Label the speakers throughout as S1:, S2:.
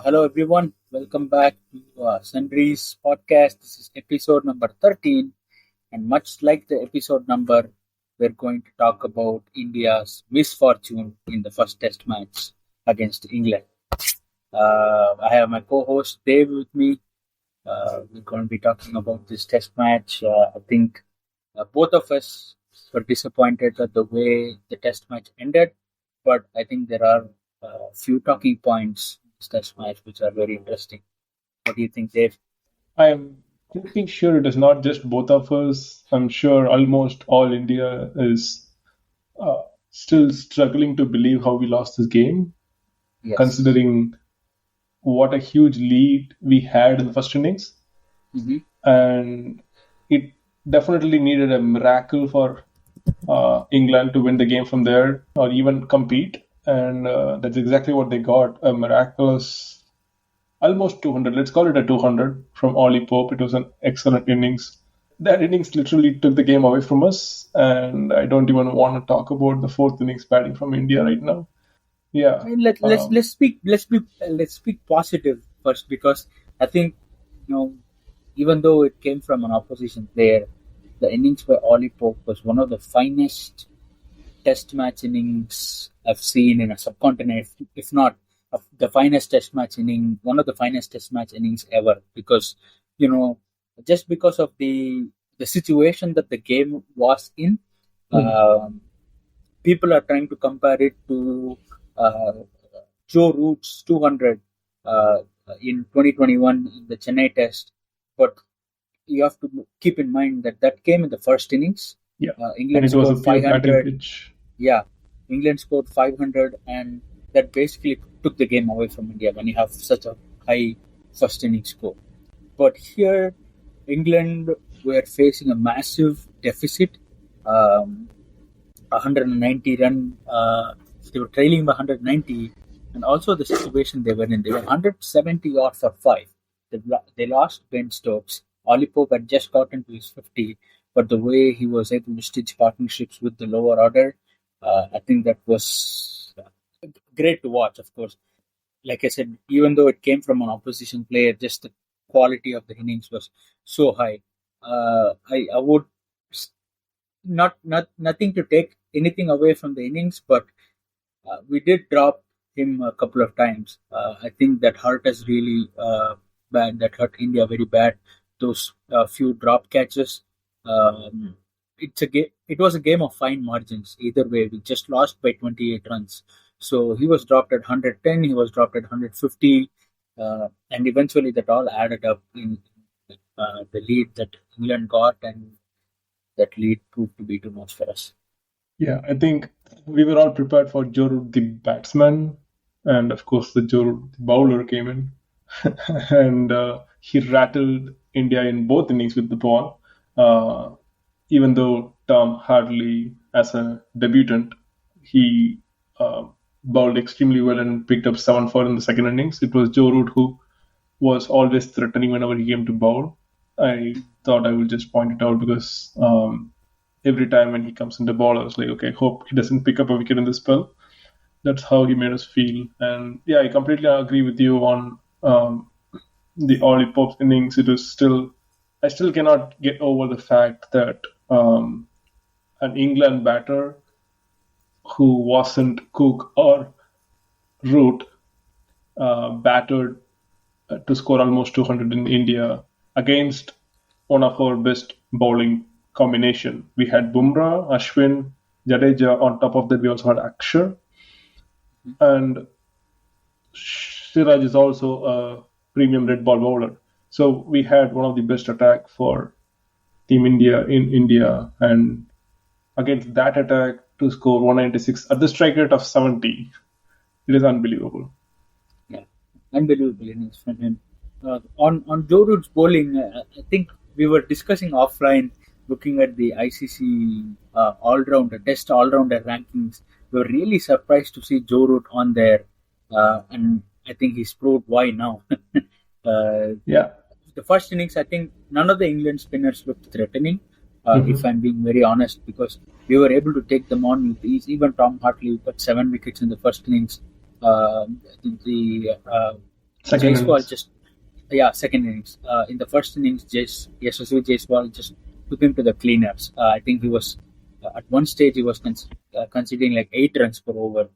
S1: Hello everyone, welcome back to Sundry's podcast. This is episode number 13, and much like the episode number, we're going to talk about India's misfortune in the first test match against England. I have my co-host Dave with me. We're going to be talking about this test match. I think both of us were disappointed at the way the test match ended, but I think there are a few talking points in this test match which are very interesting. What do you think, Dave?
S2: I'm pretty sure it is not just both of us. I'm sure almost all India is still struggling to believe how we lost this game,
S1: Yes.
S2: considering what a huge lead we had in the first innings.
S1: Mm-hmm.
S2: And it definitely needed a miracle for England to win the game from there or even compete. And that's exactly what they got, a miraculous almost 200. Let's call it a 200 from Ollie Pope. It was an excellent innings. That innings literally took the game away from us, and I don't even want to talk about the fourth innings batting from India right now. Yeah,
S1: I mean, let's speak positive first, because I think, even though it came from an opposition player, the innings by Ollie Pope was one of the finest test match innings I've seen in a subcontinent, if not the finest test match inning, one of the finest test match innings ever. Because you know, just because of the situation that the game was in, people are trying to compare it to uh, Joe Root's 200 in 2021 in the Chennai Test, but you have to keep in mind that that came in the first innings.
S2: yeah. And
S1: England
S2: it was a
S1: scored
S2: pure batting
S1: 500.
S2: pitch.
S1: Yeah, England scored 500, and that basically took the game away from India when you have such a high first inning score. But here, England were facing a massive deficit. 190 run. They were trailing by 190, and also the situation they were in. They were 170 odd for five. They lost Ben Stokes. Ollie Pope had just gotten to his 50, but the way he was able to stitch partnerships with the lower order, I think that was great to watch. Of course, like I said, even though it came from an opposition player, just the quality of the innings was so high. I would nothing to take anything away from the innings, but we did drop him a couple of times. I think that hurt us really bad. That hurt India very bad. Those few drop catches. It was a game of fine margins. Either way, we just lost by 28 runs. So he was dropped at 110. He was dropped at 150, and eventually that all added up in the lead that England got, and that lead proved to be too much for us.
S2: Yeah, I think we were all prepared for Joe Root, the batsman, and of course the Joe Root, the bowler came in, and he rattled India in both innings with the ball. Even though Tom Hartley, as a debutant, he bowled extremely well and picked up 7 for in the second innings. It was Joe Root who was always threatening whenever he came to bowl. I thought I would just point it out because every time when he comes into ball, I was like, okay, hope he doesn't pick up a wicket in this spell. That's how he made us feel. And yeah, I completely agree with you on the Ollie Pope innings. I still cannot get over the fact that an England batter who wasn't Cook or Root battered to score almost 200 in India against one of our best bowling combination. We had Bumrah, Ashwin, Jadeja. On top of that, we also had Akshar. And Siraj is also a premium red ball bowler. So we had one of the best attack for Team India in India. And against that attack to score 196 at the strike rate of 70, it is unbelievable.
S1: Yeah, unbelievable innings from him. On Joe Root's bowling, I think we were discussing offline, looking at the ICC test all-rounder rankings. We were really surprised to see Joe Root on there, and I think he's proved why now.
S2: Yeah.
S1: The first innings, I think none of the England spinners looked threatening, if I'm being very honest, because we were able to take them on with ease. Even Tom Hartley got 7 wickets in the first innings. The
S2: Second
S1: Jaiswal
S2: innings.
S1: just, yeah, second innings. In the first innings, Yashasvi Jaiswal just took him to the cleaners. I think he was at one stage he was considering like 8 runs per over,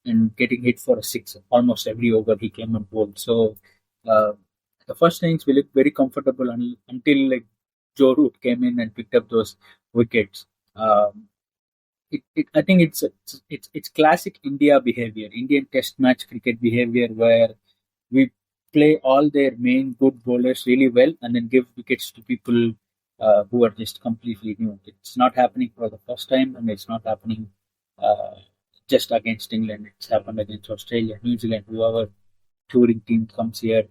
S1: and getting hit for a six almost every over he came and bowled. So uh, the first innings we looked very comfortable until like Joe Root came in and picked up those wickets. Um, I think it's classic India behavior, Indian Test match cricket behavior, where we play all their main good bowlers really well and then give wickets to people who are just completely new. It's not happening for the first time, and it's not happening uh, just against England. It's happened against Australia, New Zealand, whoever touring team comes here.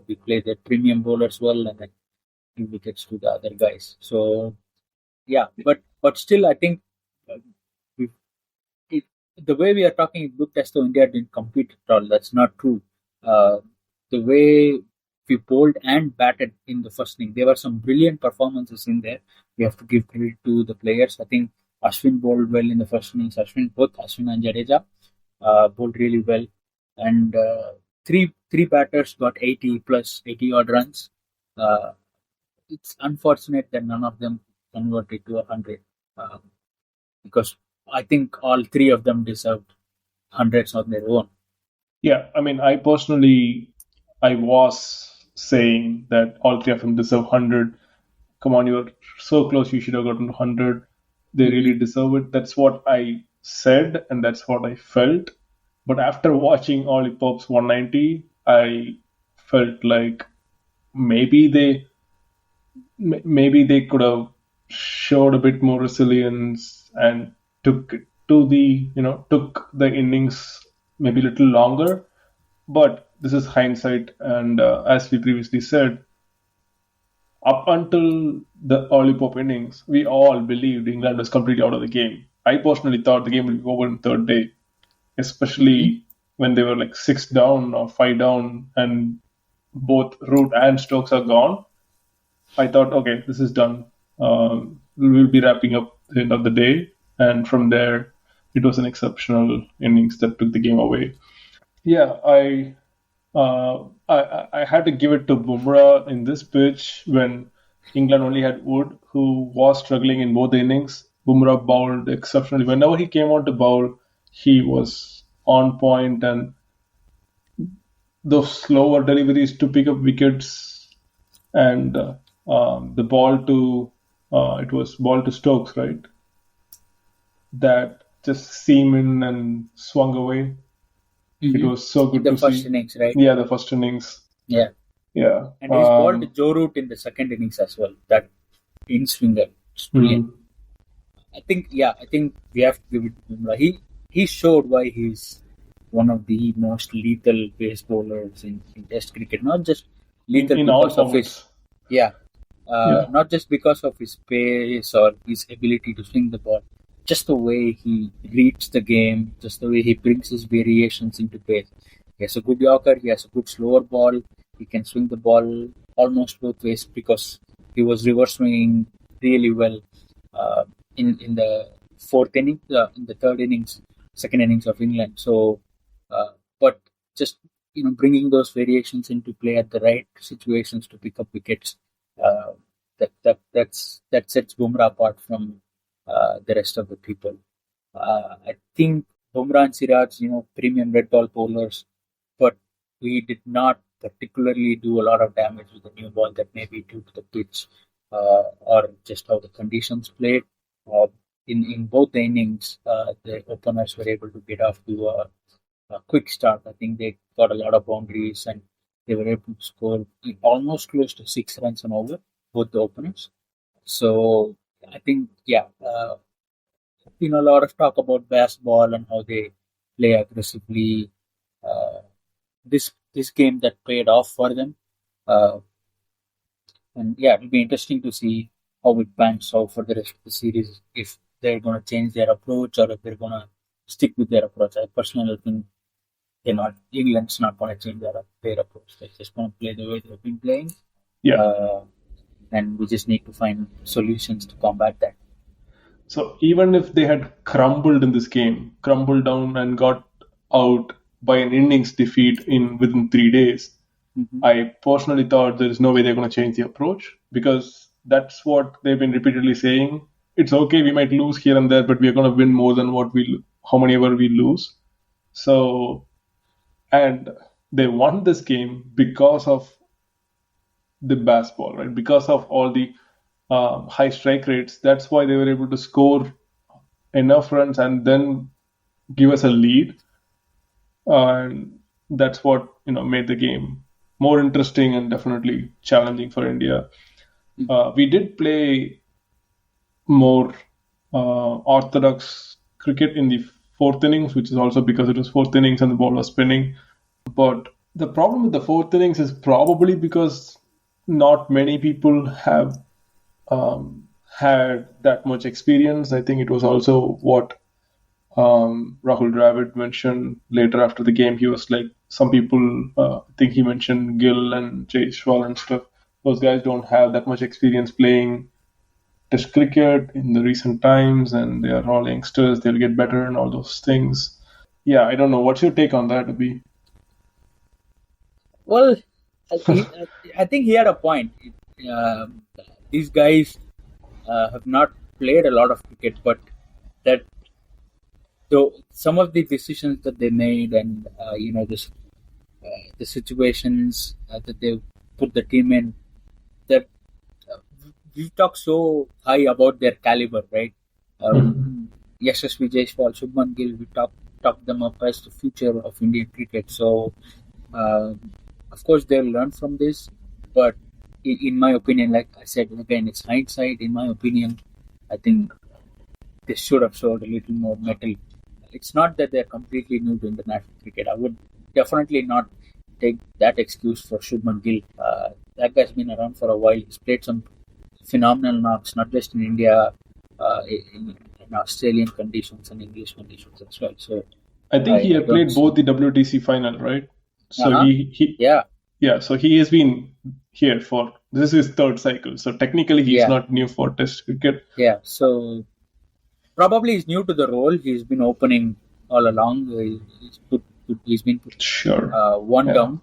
S1: We play their premium bowlers well and then give wickets to the other guys. So yeah, but still, I think uh, we it, the way we are talking, it looked as though India didn't compete at all. That's not true. Uh, the way we bowled and batted in the first inning, there were some brilliant performances in there. We have to give credit to the players. I think Ashwin bowled well in the first innings. Both Ashwin and Jadeja bowled really well, and three batters got 80 plus 80 odd runs. Uh, it's unfortunate that none of them converted to 100. Because I think all three of them deserved hundreds on their own.
S2: Yeah, I mean, I was saying that all three of them deserve 100. Come on, you're so close, you should have gotten 100. They
S1: Mm-hmm.
S2: really deserve it. That's what I said, and that's what I felt. But after watching Ollie Pope's 190, I felt like maybe maybe they could have showed a bit more resilience and took it to took the innings maybe a little longer. But this is hindsight, and as we previously said, up until the early pop innings, we all believed England was completely out of the game. I personally thought the game would be over in third day,
S1: Mm-hmm.
S2: especially when they were like six down or five down, and both Root and Stokes are gone. I thought, okay, this is done. We'll be wrapping up the end of the day, and from there, it was an exceptional innings that took the game away. Yeah, I had to give it to Bumrah in this pitch when England only had Wood, who was struggling in both innings. Bumrah bowled exceptionally. Whenever he came on to bowl, he was on point, and those slower deliveries to pick up wickets, and the ball to it was ball to Stokes, right? That just seamed in and swung away. It
S1: Mm-hmm.
S2: was so
S1: In
S2: good
S1: the
S2: to
S1: first
S2: see.
S1: innings, right?
S2: Yeah, the first innings.
S1: Yeah.
S2: Yeah.
S1: And he's bowled Joe Root in the second innings as well. That in swinger. It's brilliant.
S2: Mhm.
S1: I think we have to give it to Bumrah. He showed why he's one of the most lethal pace bowlers in Test cricket. Not just lethal
S2: In all
S1: because of his,
S2: formats.
S1: yeah,
S2: Yeah.
S1: not just because of his pace or his ability to swing the ball, just the way he reads the game, just the way he brings his variations into pace. He has a good Yorker, he has a good slower ball, he can swing the ball almost both ways because he was reverse swinging really well uh, in the fourth inning, in the third innings, second innings of England. So, but just bringing those variations into play at the right situations to pick up wickets. Uh, that sets Bumrah apart from the rest of the people. I think Bumrah and Siraj, premium red ball bowlers, but we did not particularly do a lot of damage with the new ball that may be due to the pitch or just how the conditions played. Uh, in both the innings, the openers were able to get off to a quick start. I think they got a lot of boundaries and they were able to score almost close to 6 runs and over, both the openers. So I think, yeah, a lot of talk about baseball and how they play aggressively. Uh, this game that paid off for them, uh, and yeah, it'll be interesting to see how it pans out for the rest of the series. If they're going to change their approach or if they're going to stick with their approach. I personally think they're not. England's not going to change their approach. They're just going to play the way they've been playing,
S2: Yeah.
S1: uh, and we just need to find solutions to combat that.
S2: So even if they had crumbled in this game, crumbled down and got out, by an innings defeat within 3 days, I personally thought there is no way they're going to change the approach, because that's what they've been repeatedly saying. It's okay, we might lose here and there, but we're going to win more than how many ever we lose. So, and they won this game because of the baseball, right? Because of all the high strike rates. That's why they were able to score enough runs and then give us a lead. And that's what made the game more interesting and definitely challenging for India. We did play more orthodox cricket in the fourth innings, which is also because it was fourth innings and the ball was spinning. But the problem with the fourth innings is probably because not many people have had that much experience. I think it was also what Rahul Dravid mentioned later after the game. He was like, some people, I think he mentioned Gill and Jaiswal and stuff. Those guys don't have that much experience playing Test cricket in the recent times, and they are all youngsters. They'll get better and all those things. Yeah, I don't know. What's your take on that, Abhi?
S1: Well, I think he had a point. These guys have not played a lot of cricket, but that though some of the decisions that they made and the situations that they put the team in, that we talk so high about their caliber, right? Yashasvi Jaiswal, Shubman Gill, we talk them up as the future of Indian cricket. So, of course, they'll learn from this. But in my opinion, like I said, again, it's hindsight. In my opinion, I think they should have showed a little more mettle. It's not that they're completely new to international cricket. I would definitely not take that excuse for Shubman Gill. That guy's been around for a while. He's played some phenomenal knocks, not just in India, in Australian conditions and English conditions as well. So
S2: I think he had played both the WTC final, right? So so he has been here for, this is his third cycle. So technically he's not new for Test cricket.
S1: Yeah, so probably he's new to the role. He's been opening all along. He's been put one down.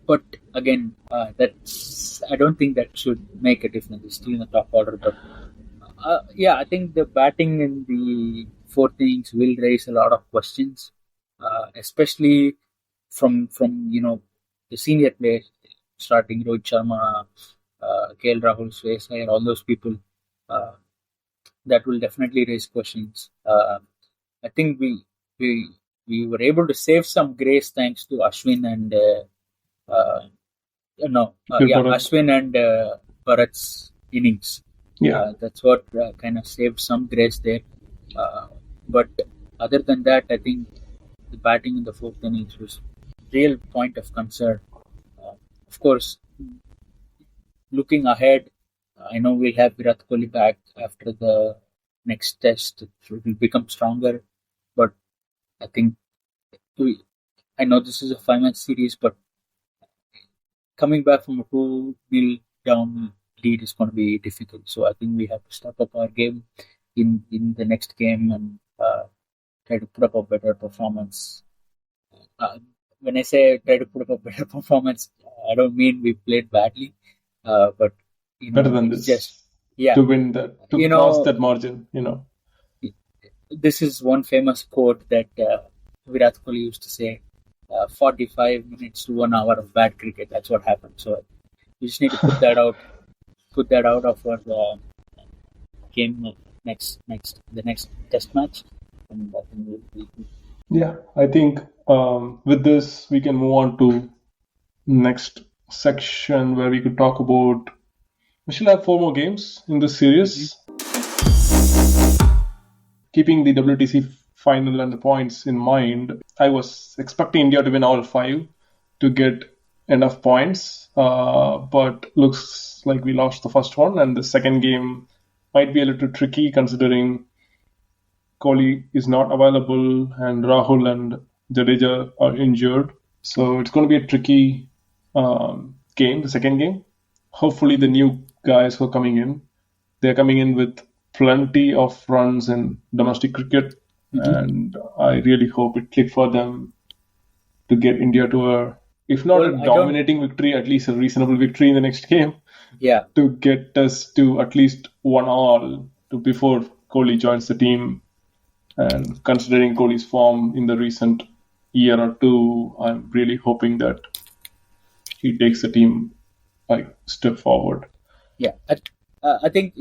S1: But again, I don't think that should make a difference. He's still in the top order. But I think the batting in the fourth innings will raise a lot of questions, especially from the senior players, starting Rohit Sharma, KL Rahul, Shreyas Iyer, all those people. That will definitely raise questions. I think we were able to save some grace thanks to Ashwin and Ashwin and Bharat's innings. That's what kind of saved some grace there. But other than that, I think the batting in the fourth innings was a real point of concern. Of course, looking ahead, I know we'll have Virat Kohli back after the next test. So it will become stronger. But I think, I know this is a 5-match series, but coming back from a 2-0 down lead is going to be difficult. So I think we have to step up our game in the next game and try to put up a better performance. When I say try to put up a better performance, I don't mean we played badly, but
S2: better than this, to win that, to cross that margin.
S1: This is one famous quote that Virat Kohli used to say: 45 minutes to 1 hour of bad cricket. That's what happened. So we just need to put that out of our game the next test match, and I think we'll be good.
S2: Yeah, I think with this we can move on to next section where we could talk about. We shall have 4 more games in this series. Keeping the WTC final and the points in mind, I was expecting India to win all 5 to get enough points, but looks like we lost the first one, and the second game might be a little tricky considering Kohli is not available and Rahul and Jadeja are injured. So it's going to be a tricky game, the second game. Hopefully the new guys who are coming in, they're coming in with plenty of runs in domestic cricket, and I really hope it clicked for them to get India to a, if not
S1: Well,
S2: a dominating victory, at least a reasonable victory in the next game.
S1: Yeah.
S2: To get us to at least 1-all before Kohli joins the team. And considering Kohli's form in the recent year or two, I'm really hoping that he takes the team a step forward.
S1: Yeah. I think,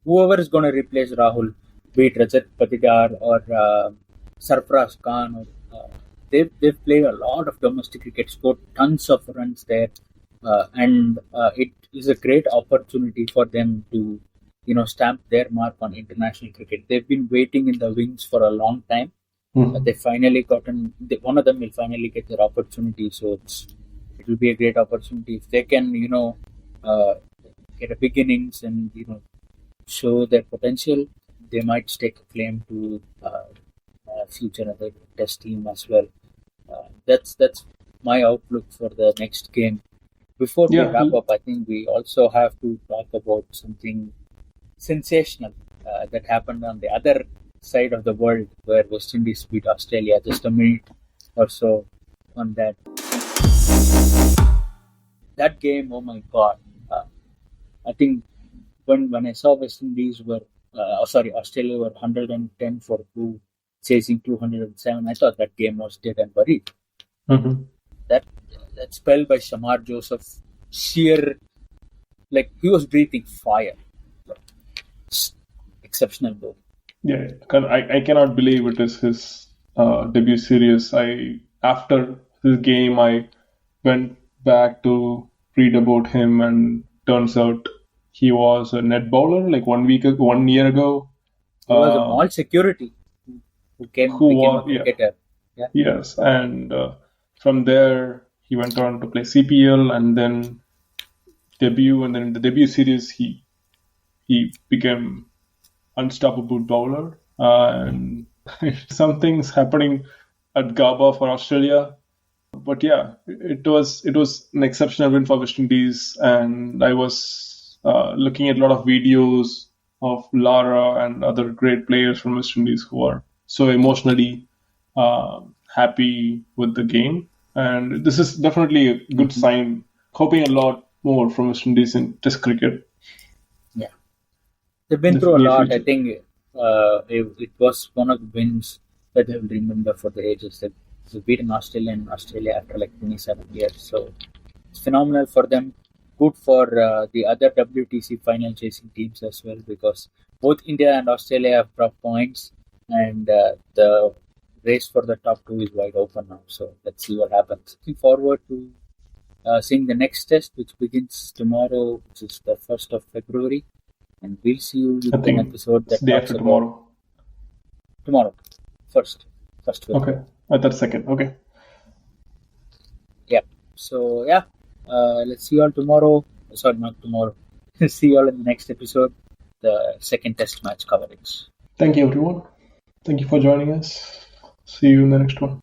S1: whoever is going to replace Rahul, be it Rajat Patigar or Sarfaraz Khan, or, they've played a lot of domestic cricket, scored tons of runs there, and it is a great opportunity for them to, stamp their mark on international cricket. They've been waiting in the wings for a long time. They finally one of them will finally get their opportunity. So it will be a great opportunity if they can, get a big innings and show their potential. They might stake a claim to future other test team as well. That's my outlook for the next game. Before we wrap up, I think we also have to talk about something sensational that happened on the other side of the world, where West Indies beat Australia. Just a minute or so on that. That game, oh my God! I think when I saw West Indies Australia were 110 for 2, chasing 207, I thought that game was dead and buried.
S2: Mm-hmm.
S1: That spell by Shamar Joseph, sheer, like he was breathing fire. Exceptional though.
S2: Yeah, I cannot believe it is his debut series. After his game, I went back to read about him, and turns out he was a net bowler like 1 year ago.
S1: He was a mall security who became a cricketer.
S2: Yeah. Yes, and from there he went on to play CPL and then debut, and then in the debut series he became unstoppable bowler. And some things happening at Gaba for Australia. But yeah, it was an exceptional win for West Indies, and I was looking at a lot of videos of Lara and other great players from West Indies who are so emotionally happy with the game, and this is definitely a good sign. Hoping a lot more from West Indies in Test cricket.
S1: Yeah, they've been through a lot. I think it was one of the wins that they'll remember for the ages. They've beaten Australia after like 27 years. So it's phenomenal for them. Good for the other WTC final chasing teams as well, because both India and Australia have dropped points, and the race for the top 2 is wide open now. So let's see what happens. Looking forward to seeing the next test, which begins tomorrow, which is the 1st of February. And we'll see you with an episode that
S2: day after tomorrow.
S1: Tomorrow. First.
S2: Okay. I thought second. Okay.
S1: Yeah. So, yeah. Let's see you all tomorrow. Sorry, not tomorrow. See you all in the next episode, the second test match coverage.
S2: Thank you, everyone. Thank you for joining us. See you in the next one.